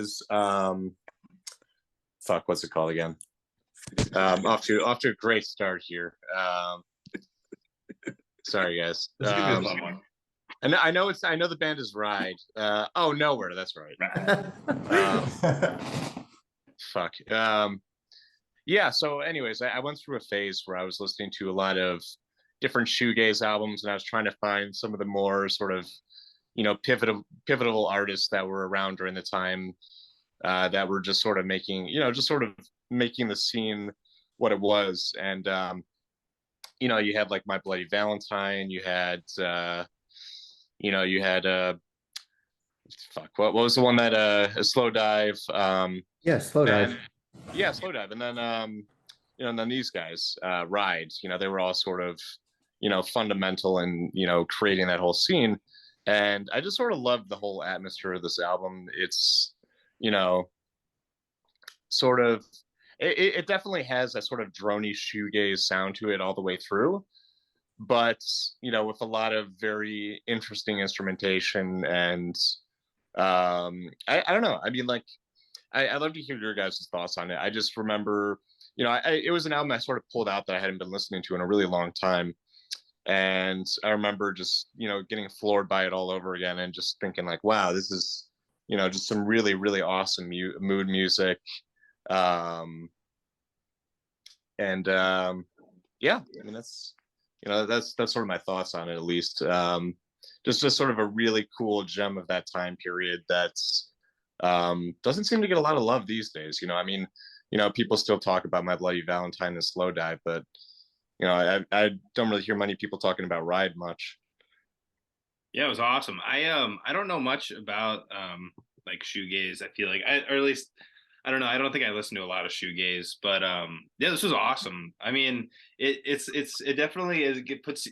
was fuck, what's it called again? Off to a great start here. Sorry guys. This is gonna be a fun one. And I know the band is Ride. Oh, Nowhere, that's right. Fuck. Yeah, so anyways, I went through a phase where I was listening to a lot of different shoegaze albums, and I was trying to find some of the more sort of, pivotal artists that were around during the time, that were just sort of making, making the scene what it was. And you had like My Bloody Valentine, you had fuck, what was the one that a Slow Dive, Yeah, Slow Dive. yeah, Slow Dive. And then and then these guys, Ride, they were all sort of, fundamental in, creating that whole scene. And I just sort of loved the whole atmosphere of this album. It's, sort of, it definitely has that sort of drony shoegaze sound to it all the way through, but with a lot of very interesting instrumentation. And I don't know, I mean, like, I'd love to hear your guys' thoughts on it. I just remember, it was an album I sort of pulled out that I hadn't been listening to in a really long time. And I remember just, getting floored by it all over again and just thinking like, wow, this is, just some really, really awesome mood music. Yeah, I mean, that's sort of my thoughts on it, at least. Just sort of a really cool gem of that time period that's doesn't seem to get a lot of love these days. I mean, people still talk about My Bloody Valentine and Slow Dive, but I don't really hear many people talking about Ride much. Yeah, it was awesome. I don't know much about like shoegaze. I feel like or at least I don't know. I don't think I listen to a lot of shoegaze, but yeah, this was awesome. I mean, it definitely is.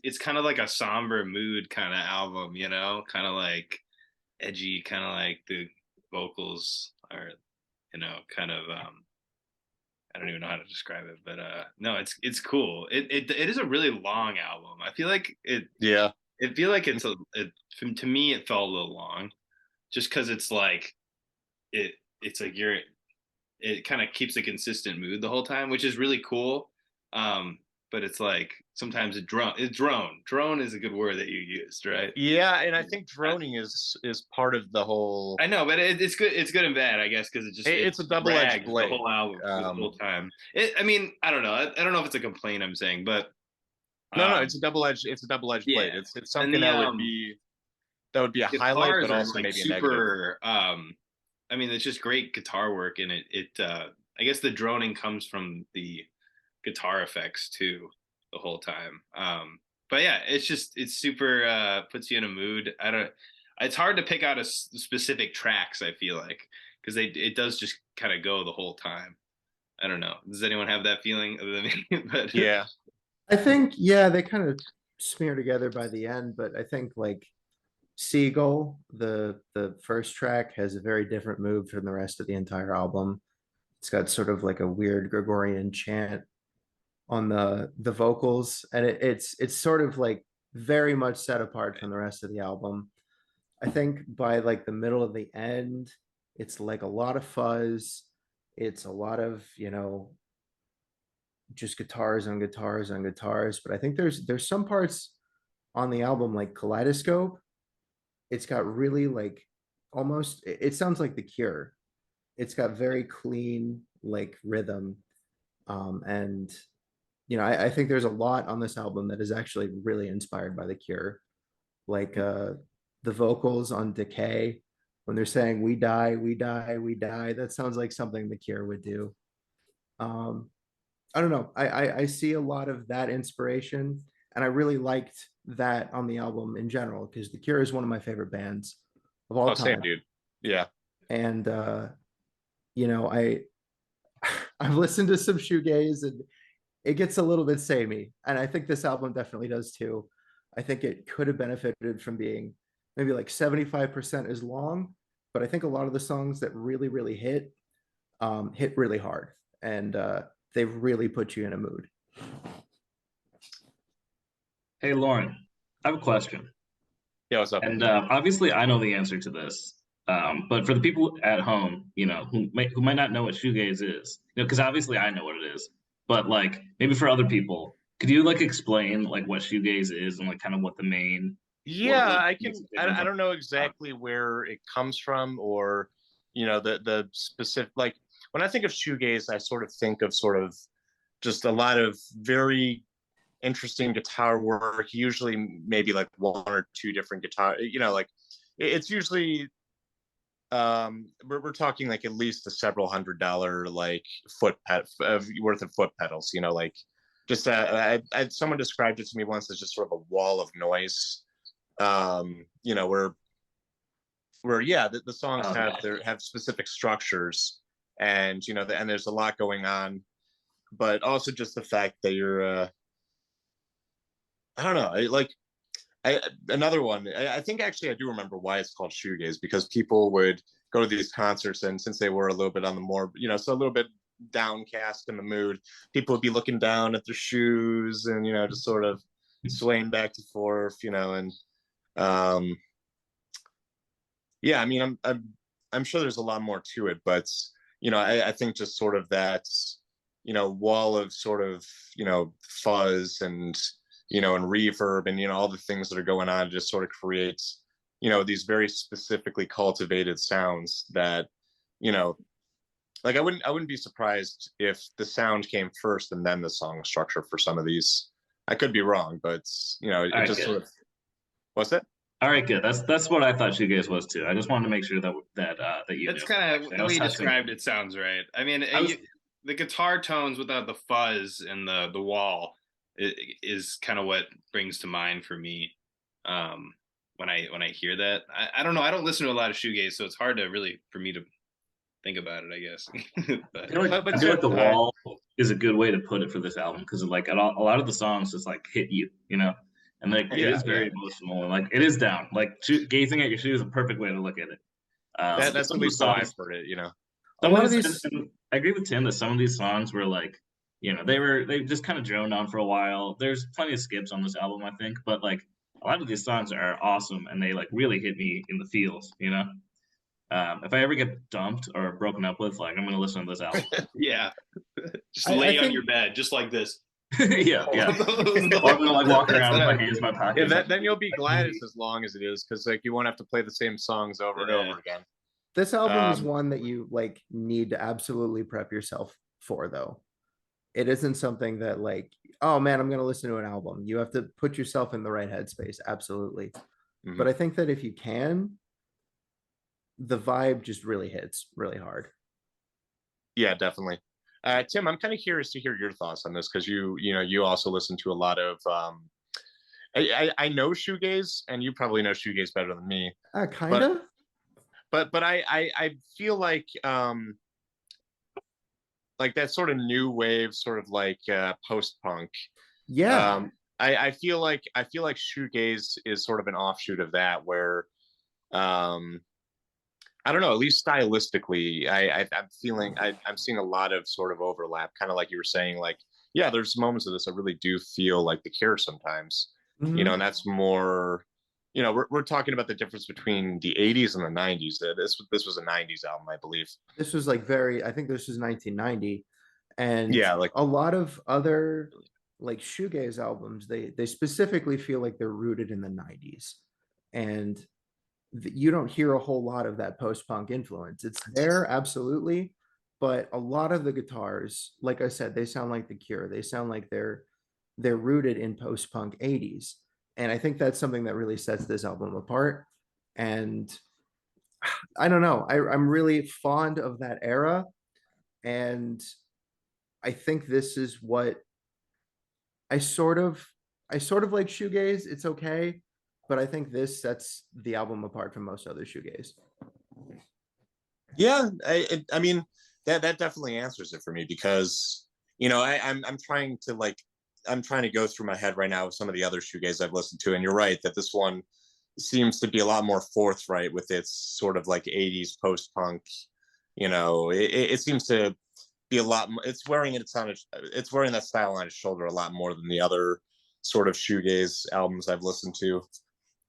It's kind of like a somber mood kind of album, kind of like edgy, kind of like the vocals are, kind of I don't even know how to describe it, but no, it's cool. It is a really long album. I feel like it. Yeah. I feel like to me it felt a little long, just because it's like it's like it kind of keeps a consistent mood the whole time, which is really cool. But it's like sometimes drone is a good word that you used, right? Yeah, and I think droning is part of the whole. I know, but it's good. It's good and bad, I guess, because it's a double-edged blade the whole album the whole time. I mean, I don't know. I don't know if it's a complaint I'm saying, but no, it's a double-edged blade. It's something that would be a highlight, but also maybe a negative. I mean, it's just great guitar work, and it I guess the droning comes from the guitar effects too the whole time. But yeah, it's super puts you in a mood. It's hard to pick out a specific tracks, I feel like, because it does just kind of go the whole time. I don't know. Does anyone have that feeling other than me? But yeah, I think, yeah, they kind of smear together by the end, but I think like Seagull, the first track, has a very different mood from the rest of the entire album. It's got sort of like a weird Gregorian chant on the vocals, and it's sort of like very much set apart from the rest of the album. I think by like the middle of the end, it's like a lot of fuzz. It's a lot of, just guitars on guitars on guitars. But I think there's some parts on the album like Kaleidoscope. It's got really like almost, it sounds like The Cure. It's got very clean like rhythm. And I think there's a lot on this album that is actually really inspired by The Cure. Like the vocals on Decay, when they're saying we die, we die, we die, that sounds like something The Cure would do. I don't know. I see a lot of that inspiration, and I really liked that on the album in general, because The Cure is one of my favorite bands of all time. Same, dude. Yeah. And I've listened to some shoegaze, and it gets a little bit samey, and I think this album definitely does too. I think it could have benefited from being maybe like 75% as long, but I think a lot of the songs that really, really hit really hard, and they really put you in a mood. Hey, Loren, I have a question. Yeah, what's up? And obviously, I know the answer to this, But for the people at home, who might not know what shoegaze is, because obviously I know what it is, but like maybe for other people, could you like explain like what shoegaze is and like kind of what the main what Yeah, like I makes can. it different I from don't know exactly where it comes from, or the specific. Like when I think of shoegaze, I sort of think of sort of just a lot of very interesting guitar work. Usually, maybe like one or two different guitar. Like it's usually we're talking like at least a several $100 like worth of foot pedals. Like just someone described it to me once as just sort of a wall of noise. Where yeah, the songs okay. have specific structures, and and there's a lot going on, but also just the fact that you're I don't know, another one. I think actually I do remember why it's called shoegaze, because people would go to these concerts, and since they were a little bit on the more, so a little bit downcast in the mood, people would be looking down at their shoes and just sort of swaying back and forth, and um yeah, I mean, I'm sure there's a lot more to it, but I think just sort of that wall of sort of fuzz and reverb and all the things that are going on just sort of creates these very specifically cultivated sounds that you know like I wouldn't be surprised if the sound came first and then the song structure for some of these. I could be wrong, but All it right, just good. sort of. What's that? All right, good. That's what I thought shoegaze was too. I just wanted to make sure that you That's knew. kind of Actually, I the way was you testing. described it sounds right. I mean, I was the guitar tones without the fuzz and the wall is kind of what brings to mind for me when I hear that. I don't know. I don't listen to a lot of shoegaze, so it's hard to really for me to think about it, I guess. I But feel like But I feel like Tim, the wall is a good way to put it for this album because like a lot of the songs just like hit you, and like it yeah, is yeah. very emotional and like it is down. Like gazing at your shoes is a perfect way to look at it. But That's some at of the least how I've songs, heard it. A some of lot of these, these, and I agree with Tim that some of these songs were like, they just kind of droned on for a while. There's plenty of skips on this album, I think, but like a lot of these songs are awesome and they like really hit me in the feels. If I ever get dumped or broken up with, like I'm gonna listen to this album. yeah, just I lay on think your bed just like this. Yeah, yeah. Or I'm gonna like walk That's around what with my I. hands in my Yeah, pockets, like then you'll be like glad easy. it's as long as it is, because like you won't have to play the same songs over and Yeah. over again. this album is Um, one that you like need to absolutely prep yourself for, though. It isn't something that like, oh man, I'm gonna listen to an album. You have to put yourself in the right headspace, absolutely. mhm. But I think that if you can, the vibe just really hits really hard. Yeah, definitely. Tim, I'm kind of curious to hear your thoughts on this, because you also listen to a lot of. I know shoegaze, and you probably know shoegaze better than me, but Kinda. I feel like that sort of new wave, sort of like post punk. Yeah. I feel like shoegaze is sort of an offshoot of that, where um, I don't know, at least stylistically, I'm seeing a lot of sort of overlap, kind of like you were saying, like yeah, there's moments of this I really do feel like The Cure sometimes, Mhm. and that's more. We're talking about the difference between the '80s and the '90s. This was a '90s album, I believe. This was like very, I think this was 1990. And Yeah, like a lot of other like shoegaze albums, they specifically feel like they're rooted in the 90s. And you don't hear a whole lot of that post-punk influence. It's there, absolutely, but a lot of the guitars, like I said, they sound like The Cure. They sound like they're rooted in post-punk 80s. And I think that's something that really sets this album apart. And I don't know. I'm really fond of that era. And I think this is what I sort of I sort of like shoegaze. It's okay, but I think this sets the album apart from most other shoegaze. yeah, I mean that definitely answers it for me, because I'm trying to go through my head right now with some of the other shoegaze I've listened to, and you're right that this one seems to be a lot more forthright with its sort of like '80s post punk. It seems to be a lot. It's wearing that style on its shoulder a lot more than the other sort of shoegaze albums I've listened to.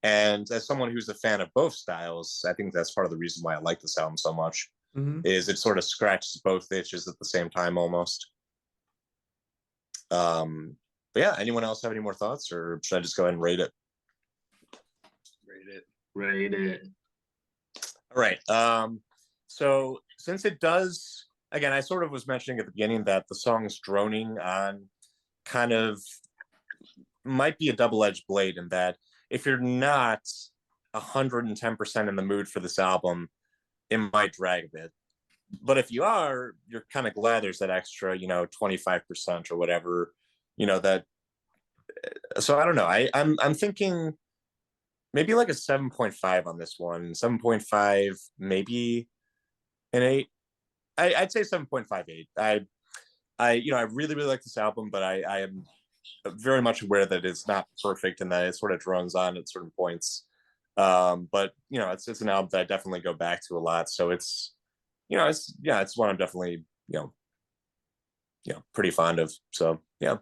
And as someone who's a fan of both styles, I think that's part of the reason why I like this album so much. Is it sort of scratches both itches at the same time almost. But yeah, anyone else have any more thoughts, or should I just go ahead and rate it? Rate it. All right. So since it does, again, I sort of was mentioning at the beginning that the song's droning on kind of might be a double-edged blade, in that if you're not 110% in the mood for this album, it might drag a bit. But if you are, you're kind of glad there's that extra, 25% or whatever, that. So I don't know. I'm thinking maybe like a 7.5 on this one. 7.5, maybe an 8. I'd say 7.58. I really, really like this album, but I am very much aware that it's not perfect and that it sort of drones on at certain points. But it's an album that I definitely go back to a lot. So it's it's one I'm definitely pretty fond of. So yeah.